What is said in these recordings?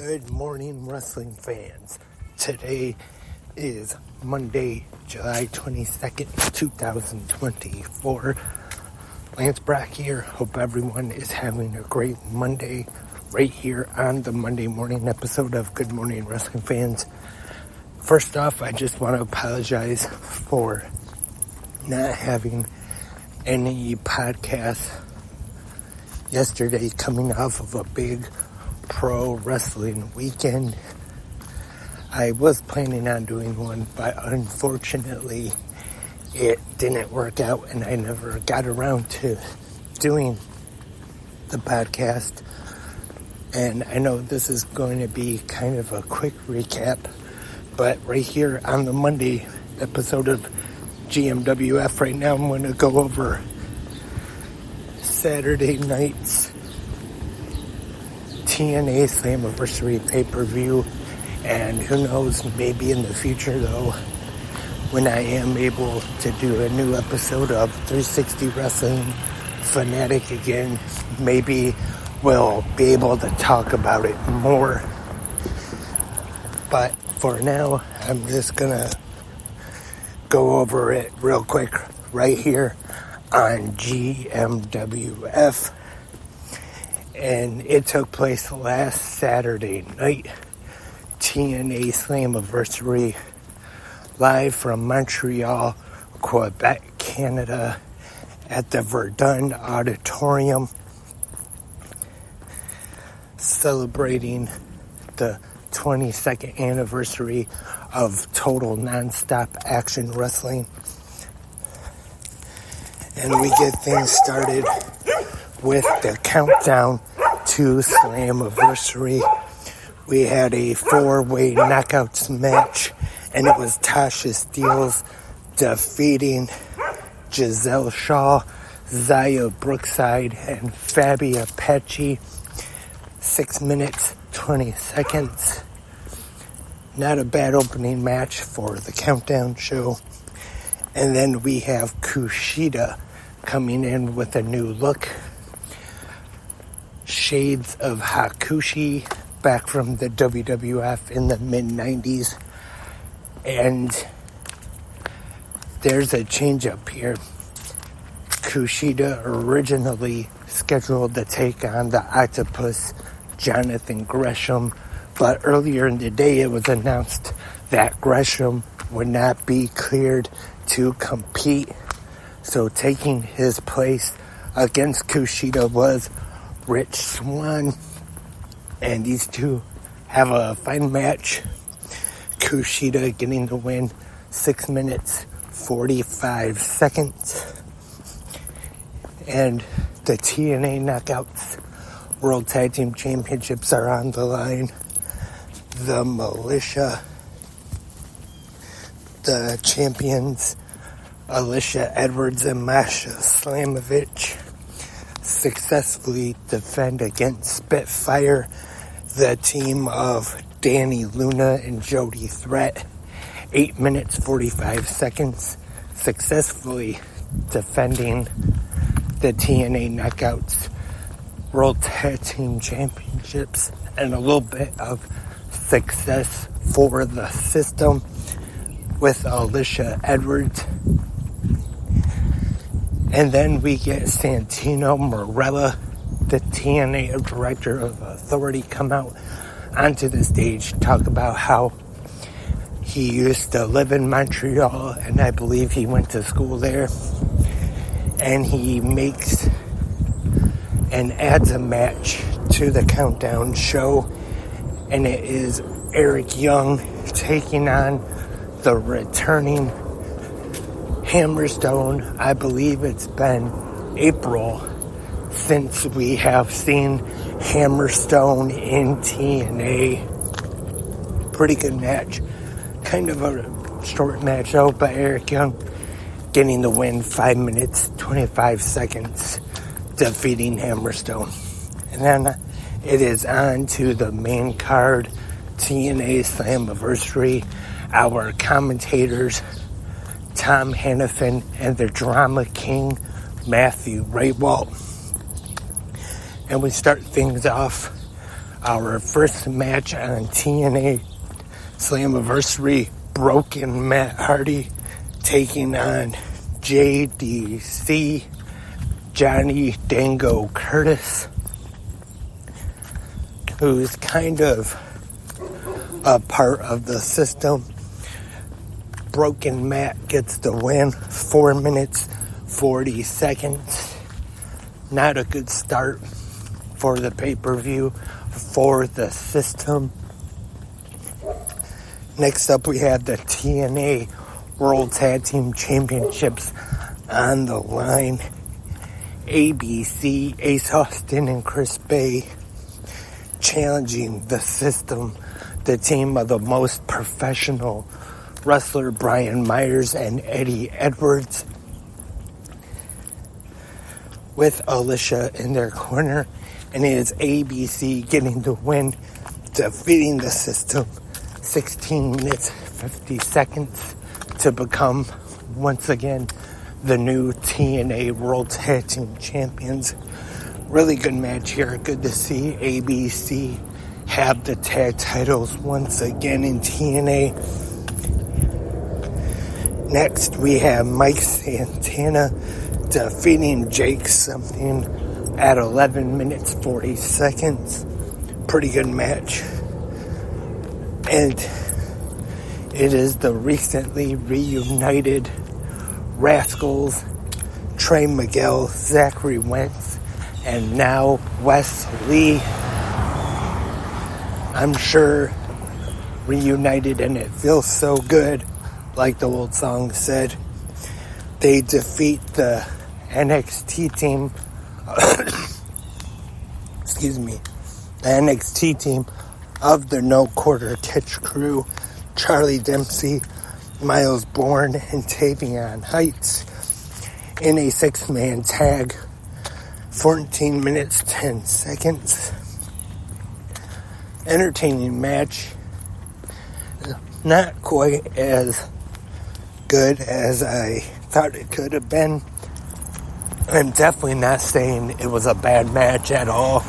Good morning, wrestling fans. Today is Monday, July 22nd, 2024. Lance Brack here. Hope everyone is having a great Monday right here on the Monday morning episode of Good Morning, Wrestling Fans. First off, I just want to apologize for not having any podcasts yesterday, coming off of a big pro wrestling weekend. I was planning on doing one, but unfortunately it didn't work out and I never got around to doing the podcast. And I know this is going to be kind of a quick recap, but right here on the Monday episode of GMWF right now, I'm going to go over Saturday night's TNA Slammiversary pay-per-view, and who knows, maybe in the future though, when I am able to do a new episode of 360 Wrestling Fanatic again, maybe we'll be able to talk about it more. But for now, I'm just gonna go over it real quick right here on GMWF. And it took place last Saturday night. TNA Slammiversary, live from Montreal, Quebec, Canada, at the Verdun Auditorium, celebrating the 22nd anniversary of Total Nonstop Action Wrestling. And we get things started with the countdown to Slammiversary. We had a 4-way knockouts match, and it was Tasha Steelz defeating Giselle Shaw, Zaya Brookside, and Fabi Apache. 6 minutes, 20 seconds. Not a bad opening match for the countdown show. And then we have Kushida coming in with a new look. Shades of Hakushi, back from the WWF in the mid-90s. And there's a change up here. Kushida originally scheduled to take on the Octopus, Jonathan Gresham, but earlier in the day it was announced that Gresham would not be cleared to compete. So taking his place against Kushida was Rich Swann, and these two have a fine match. Kushida getting the win, 6 minutes, 45 seconds. And the TNA Knockouts World Tag Team Championships are on the line. The Militia, the champions, Alicia Edwards and Masha Slamovich, successfully defend against Spitfire, the team of Danny Luna and Jody Threat. 8 minutes, 45 seconds, successfully defending the TNA Knockouts World Tag Team Championships, and a little bit of success for the system with Alicia Edwards. And then we get Santino Marella, the TNA Director of Authority, come out onto the stage, talk about how he used to live in Montreal, and I believe he went to school there. And he makes and adds a match to the countdown show, and it is Eric Young taking on the returning Hammerstone. I believe it's been April since we have seen Hammerstone in TNA. Pretty good match. Kind of a short match though, but Eric Young getting the win, 5 minutes, 25 seconds, defeating Hammerstone. And then it is on to the main card, TNA Slammiversary. Our commentators, Tom Hannafin, and the Drama King, Matthew Rehwoldt. And we start things off our first match on TNA Slammiversary, Broken Matt Hardy taking on JDC, Johnny Dango Curtis, who's kind of a part of the system. Broken Matt gets the win, 4 minutes, 40 seconds. Not a good start for the pay-per-view for the system. Next up, we had the TNA World Tag Team Championships on the line. ABC, Ace Austin and Chris Bay challenging the system, the team of the most professional wrestler Brian Myers and Eddie Edwards, with Alicia in their corner, and it is ABC getting the win, defeating the system 16 minutes 50 seconds to become once again the new TNA World Tag Team Champions. Really good match here. Good to see ABC have the tag titles once again in TNA. Next, we have Mike Santana defeating Jake something at 11 minutes 40 seconds. Pretty good match. And it is the recently reunited Rascals, Trey Miguel, Zachary Wentz, and now Wes Lee. I'm sure reunited, and it feels so good, like the old song said. They defeat the NXT team, the NXT team of the No Quarter Titch crew, Charlie Dempsey, Miles Bourne, and Tavion Heights, in a 6-man tag, 14 minutes 10 seconds. Entertaining match. Not quite as good as I thought it could have been. I'm definitely not saying it was a bad match at all,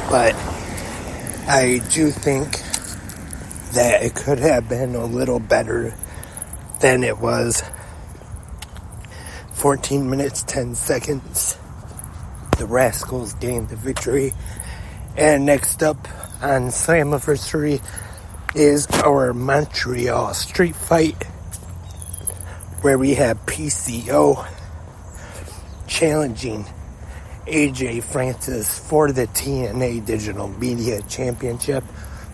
but I do think that it could have been a little better than it was. 14 minutes 10 seconds. The Rascals gained the victory. And next up on Slammiversary is our Montreal Street Fight, where we have PCO challenging AJ Francis for the TNA Digital Media Championship.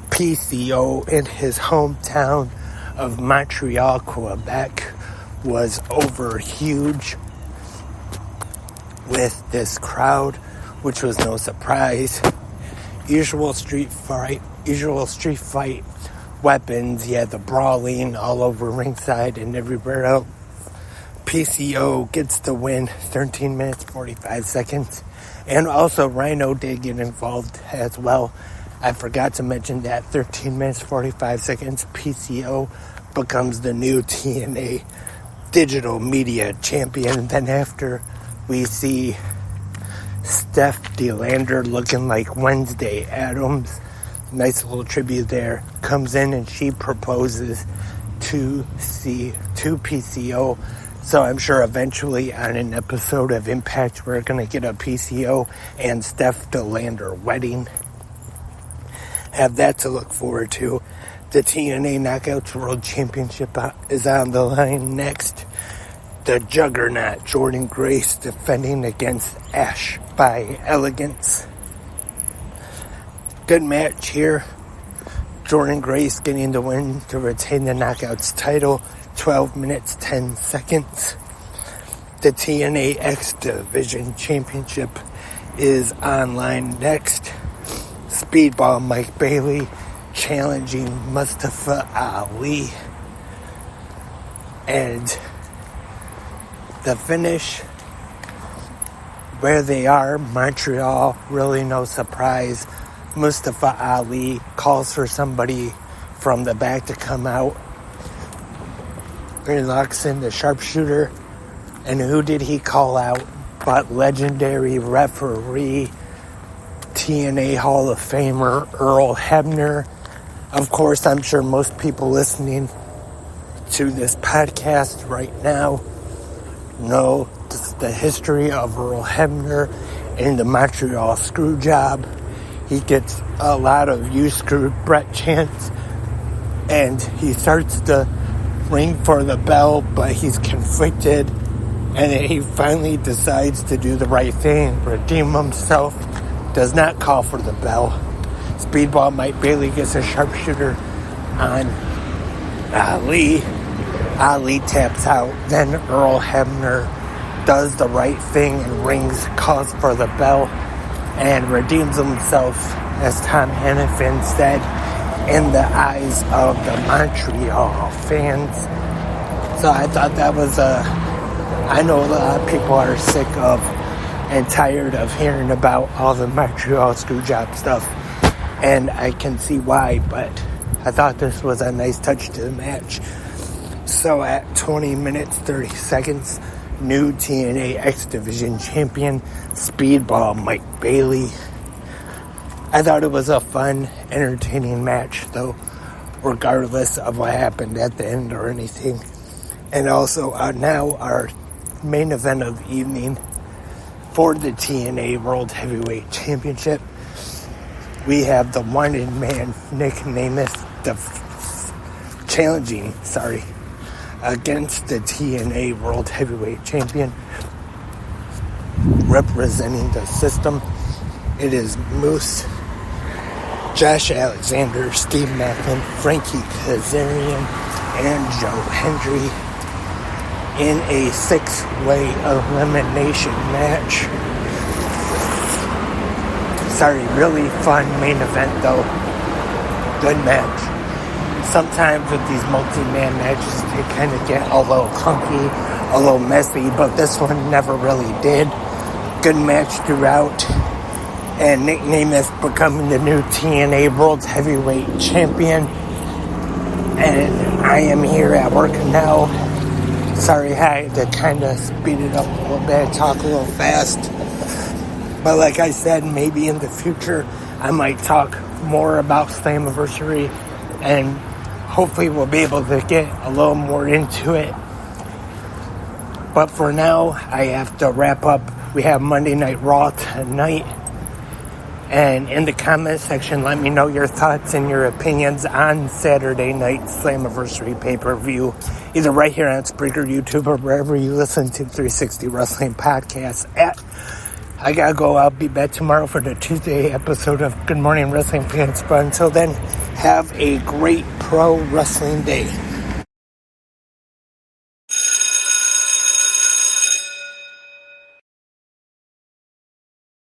PCO in his hometown of Montreal, Quebec, was over huge with this crowd, which was no surprise. Usual street fight weapons, the brawling all over ringside and everywhere else. PCO gets the win, 13 minutes 45 seconds, and also Rhino did get involved as well. I forgot to mention that. 13 minutes 45 seconds, PCO becomes the new TNA Digital Media Champion. Then after, we see Steph DeLander looking like Wednesday Addams. Nice little tribute there. Comes in and she proposes to PCO. So I'm sure eventually on an episode of Impact we're going to get a PCO and Steph DeLander wedding. Have that to look forward to. The TNA Knockouts World Championship is on the line next. The Juggernaut Jordynne Grace defending against Ash by Elegance. Good match here. Jordynne Grace getting the win to retain the Knockouts title. 12 minutes 10 seconds. The TNA X Division Championship is online next. Speedball Mike Bailey challenging Mustafa Ali. And the finish, where they are, Montreal, really no surprise. Mustafa Ali calls for somebody from the back to come out. He locks in the sharpshooter. And who did he call out but legendary referee TNA Hall of Famer Earl Hebner. Of course, I'm sure most people listening to this podcast right now know the history of Earl Hebner and the Montreal Screwjob. He gets a lot of "you screwed Brett" chants, and he starts to ring for the bell, but he's conflicted, and he finally decides to do the right thing, redeem himself, does not call for the bell. Speedball Mike Bailey gets a sharpshooter on Ali. Ali taps out. Then Earl Hebner does the right thing and calls for the bell, and redeems himself, as Tom Hannafin said, in the eyes of the Montreal fans. So I thought that was I know a lot of people are sick of and tired of hearing about all the Montreal Screwjob stuff, and I can see why, but I thought this was a nice touch to the match. So at 20 minutes, 30 seconds, new TNA X Division champion, Speedball Mike Bailey. I thought it was a fun, entertaining match, though, regardless of what happened at the end or anything. And also, now our main event of the evening for the TNA World Heavyweight Championship. We have the wanted man, Nick Nemeth, challenging against the TNA World Heavyweight Champion, representing the system. It is Moose, Josh Alexander, Steve Macklin, Frankie Kazarian, and Joe Hendry in a 6-way elimination match. Really fun main event though. Good match. Sometimes with these multi-man matches, they kind of get a little clunky, a little messy, but this one never really did. Good match throughout. And Nick Nemeth becoming the new TNA World Heavyweight Champion. And I am here at work now. Sorry, I had to kind of speed it up a little bit, talk a little fast. But like I said, maybe in the future, I might talk more about Slammiversary, and hopefully we'll be able to get a little more into it. But for now, I have to wrap up. We have Monday Night Raw tonight. And in the comment section, let me know your thoughts and your opinions on Saturday night's Slammiversary pay-per-view, either right here on Spreaker, YouTube, or wherever you listen to 360 Wrestling Podcasts at. I gotta go. I'll be back tomorrow for the Tuesday episode of Good Morning Wrestling Fans. But until then, have a great pro wrestling day.